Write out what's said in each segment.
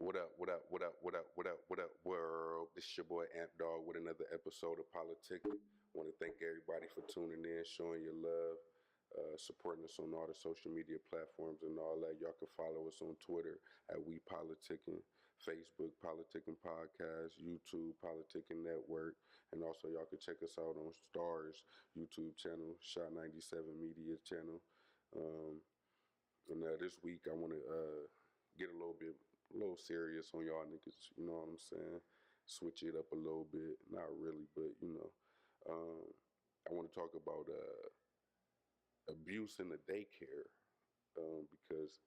What up, what up, what up, what up, what up, what up, world? This is your boy Ant Dog with another episode of Politickin. Want to thank everybody for tuning in, showing your love, supporting us on all the social media platforms and all that. Y'all can follow us on Twitter at We Politickin, Facebook Politickin Podcast, YouTube Politickin Network, and also y'all can check us out on Stars YouTube channel, Shot 97 Media channel. And this week I want to get a little serious on y'all niggas. You know what I'm saying? Switch it up a little bit. Not really, but I want to talk about abuse in the daycare because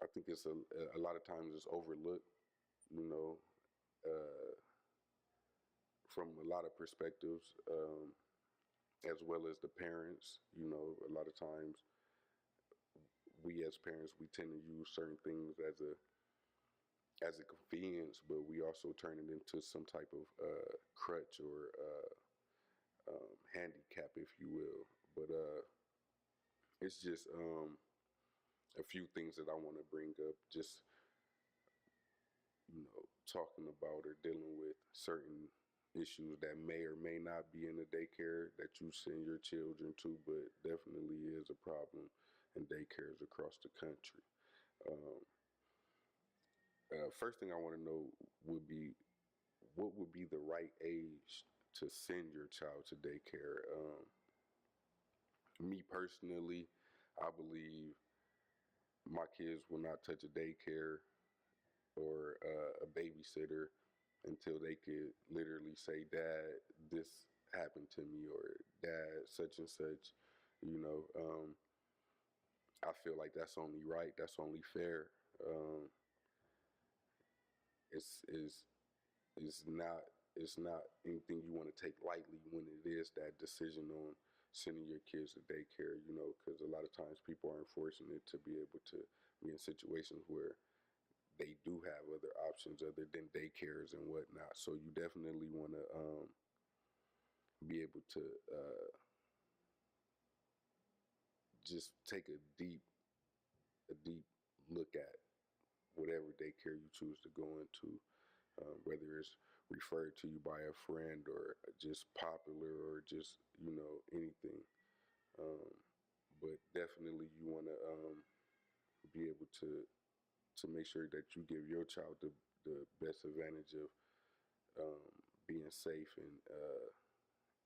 I think it's a lot of times it's overlooked. You know, from a lot of perspectives, as well as the parents. You know, a lot of times we as parents we tend to use certain things as a convenience, but we also turn it into some type of crutch or handicap, if you will. But it's just a few things that I want to bring up, just talking about or dealing with certain issues that may or may not be in the daycare that you send your children to, but definitely is a problem in daycares across the country. First thing I want to know would be what would be the right age to send your child to daycare. Me personally, I believe my kids will not touch a daycare or a babysitter until they could literally say, "Dad, this happened to me," or "Dad, such and such." I feel like that's only right. That's only fair. It's is it's not anything you want to take lightly when it is that decision on sending your kids to daycare, because a lot of times people are unfortunate to be able to be in situations where they do have other options other than daycares and whatnot. So you definitely want to be able to just take a deep look at whatever daycare you choose to go into, whether it's referred to you by a friend or just popular or just, anything. But definitely you want to be able to make sure that you give your child the best advantage of being safe and,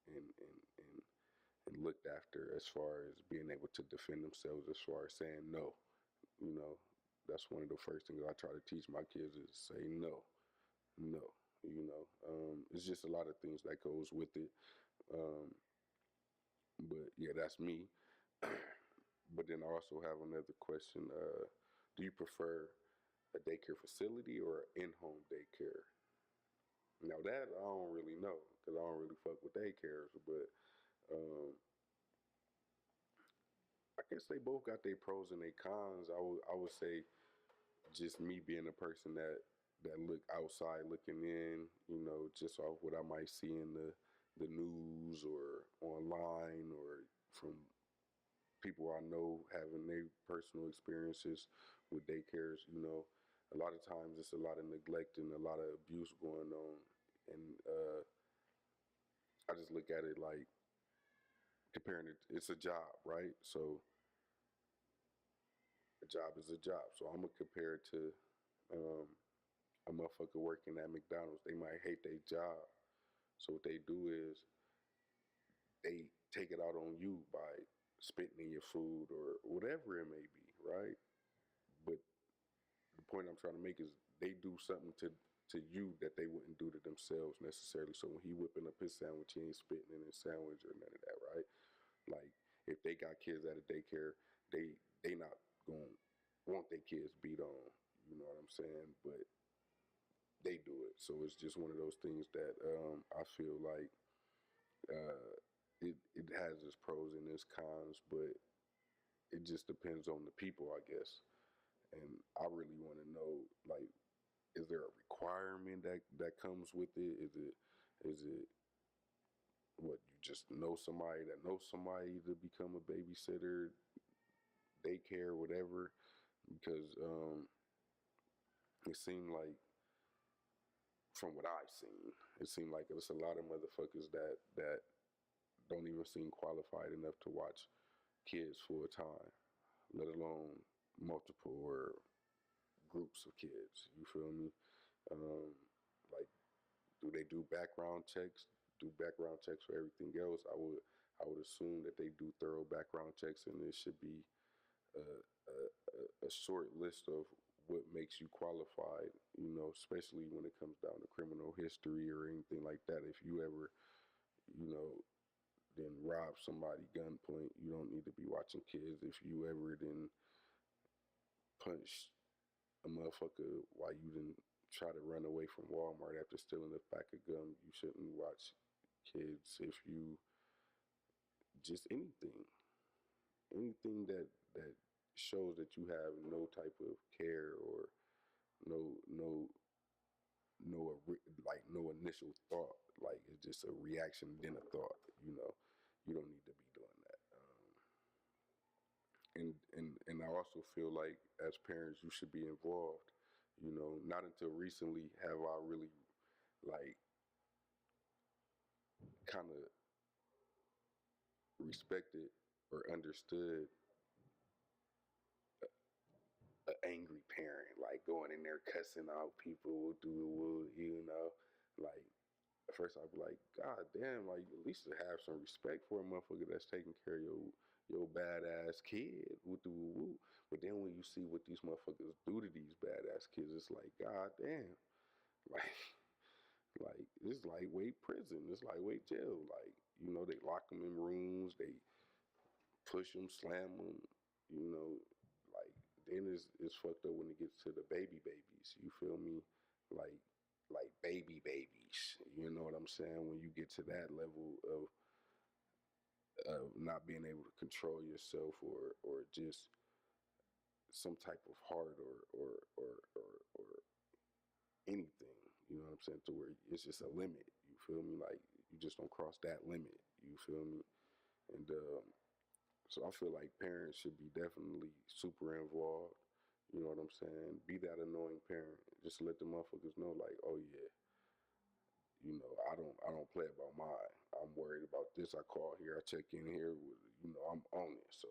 and, and, and looked after as far as being able to defend themselves, as far as saying no. That's one of the first things I try to teach my kids is say no. It's just a lot of things that goes with it. But yeah, that's me. But then I also have another question. Do you prefer a daycare facility or in-home daycare? Now that I don't really know because I don't really fuck with daycares, but I guess they both got their pros and their cons. I would say just me being a person that look outside looking in, just off what I might see in the news or online or from people I know having their personal experiences with daycares. A lot of times it's a lot of neglect and a lot of abuse going on, and I just look at it like comparing it. It's a job, right? So a job is a job. So I'm gonna compare it to a motherfucker working at McDonald's. They might hate their job, so what they do is they take it out on you by spitting in your food or whatever it may be, right? But the point I'm trying to make is they do something to you that they wouldn't do to themselves necessarily. So when he whipping up his sandwich, he ain't spitting in his sandwich or none of that, right? Like if they got kids at a daycare, they not gonna want their kids beat on. You know what I'm saying? But they do it. So it's just one of those things that I feel like it has its pros and its cons, but it just depends on the people, I guess. And I really want to know, like, is there a requirement that comes with it? Is it what you just know somebody that knows somebody to become a babysitter, daycare, whatever? Because it seemed like, from what I've seen, it seemed like there's a lot of motherfuckers that don't even seem qualified enough to watch kids full time, let alone multiple or groups of kids. You feel me? Like, do they do background checks? Do background checks for everything else? I would assume that they do thorough background checks, and it should be a short list of what makes you qualified. You know, especially when it comes down to criminal history or anything like that. If you ever, you know, then rob somebody gunpoint, you don't need to be watching kids. If you ever then punch a motherfucker while you didn't try to run away from Walmart after stealing a pack of gum, you shouldn't watch kids. If you just anything that shows that you have no type of care or no like no initial thought, like it's just a reaction then a thought. You know, you don't need to be doing that. And I also feel like as parents you should be involved. You know, not until recently have I really like kind of respected or understood an angry parent, like going in there cussing out people, you know, like at first I'd be like, God damn, like at least have some respect for a motherfucker that's taking care of your badass kid. Woo. But then when you see what these motherfuckers do to these badass kids, it's like, God damn, like like it's lightweight prison, it's lightweight jail. Like, you know, they lock them in rooms, they push them, slam them, you know, like then it's fucked up when it gets to the babies. You feel me? Like babies. You know what I'm saying? When you get to that level of not being able to control yourself or just some type of heart or anything. You know what I'm saying? To where it's just a limit. You feel me? Like you just don't cross that limit. You feel me? And so I feel like parents should be definitely super involved. You know what I'm saying? Be that annoying parent. Just let the motherfuckers know, like, oh yeah, you know, I don't play about mine. I'm worried about this. I call here, I check in here. You know, I'm on it. So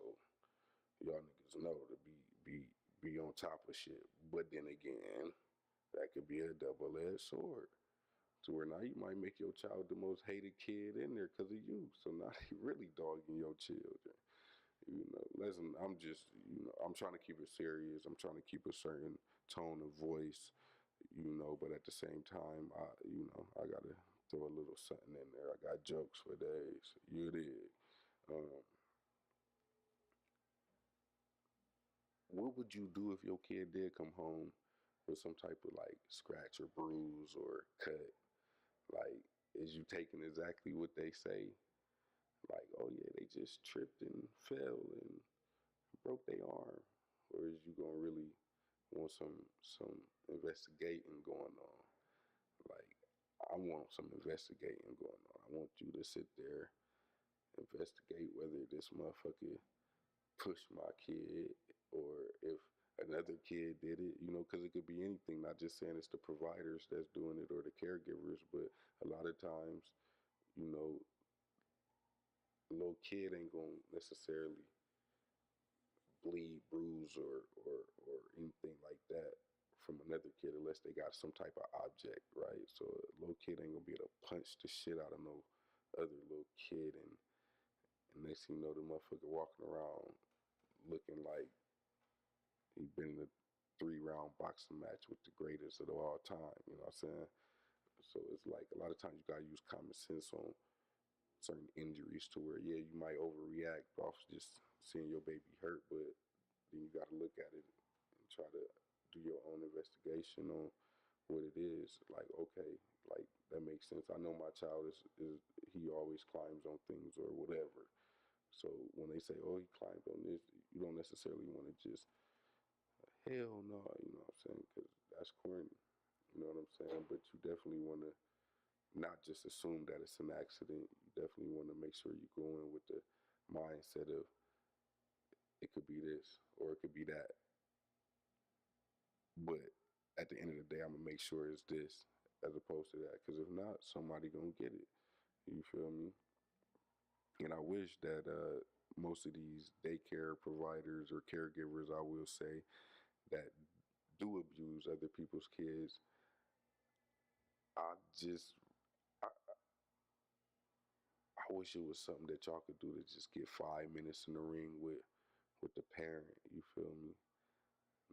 y'all niggas know to be on top of shit. But then again, that could be a double-edged sword. To where now you might make your child the most hated kid in there because of you. So now they really dogging your children. You know, listen, I'm just, you know, I'm trying to keep it serious. I'm trying to keep a certain tone of voice, you know, but at the same time, I got to throw a little something in there. I got jokes for days. You did. Um, what would you do if your kid did come home with some type of like scratch or bruise or cut? Like, is you taking exactly what they say? Like, oh yeah, they just tripped and fell and broke their arm, or is you gonna really want some investigating going on? Like, I want some investigating going on. I want you to sit there, investigate whether this motherfucker pushed my kid or if another kid did it, you know, because it could be anything, not just saying it's the providers that's doing it or the caregivers, but a lot of times, you know, a little kid ain't gonna necessarily bleed, bruise, or anything like that from another kid unless they got some type of object, right? So a little kid ain't gonna be able to punch the shit out of no other little kid, and next thing you know, the motherfucker walking around looking like he been in a 3-round boxing match with the greatest of all time. You know what I'm saying? So it's like a lot of times you gotta use common sense on certain injuries to where, yeah, you might overreact off just seeing your baby hurt, but then you got to look at it and try to do your own investigation on what it is. Like, okay, like that makes sense. I know my child is he always climbs on things or whatever. So when they say, oh, he climbed on this, you don't necessarily want to just, hell no, you know what I'm saying? Because that's corny. You know what I'm saying? But you definitely want to not just assume that it's an accident. You definitely want to make sure you go in with the mindset of it could be this or it could be that. But at the end of the day, I'm gonna make sure it's this as opposed to that. Because if not, somebody gonna get it. You feel me? And I wish that most of these daycare providers or caregivers, I will say, that do abuse other people's kids, I just I wish it was something that y'all could do to just get 5 minutes in the ring with the parent. You feel me?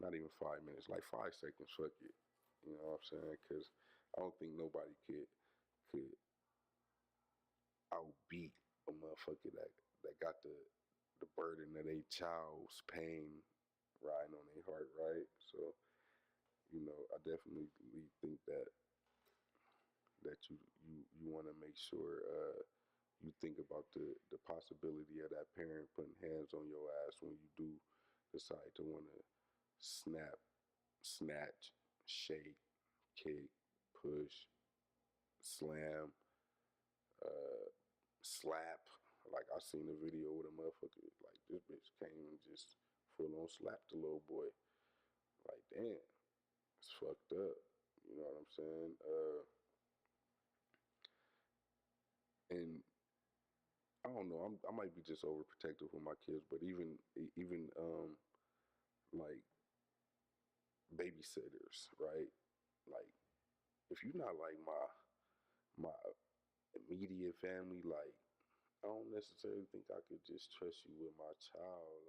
Not even 5 minutes, like 5 seconds. Fuck it. You know what I'm saying? Because I don't think nobody could outbeat a motherfucker that got the burden of a child's pain riding on their heart, right? So, I definitely think that you want to make sure you think about the possibility of that parent putting hands on your ass when you do decide to want to snap, snatch, shake, kick, push, slam, slap. Like I seen a video with a motherfucker, like this bitch came and just full on slapped the little boy. Like damn, it's fucked up. You know what I'm saying? And I don't know. I might be just overprotective with my kids, but even like babysitters, right? Like if you're not like my immediate family, like I don't necessarily think I could just trust you with my child.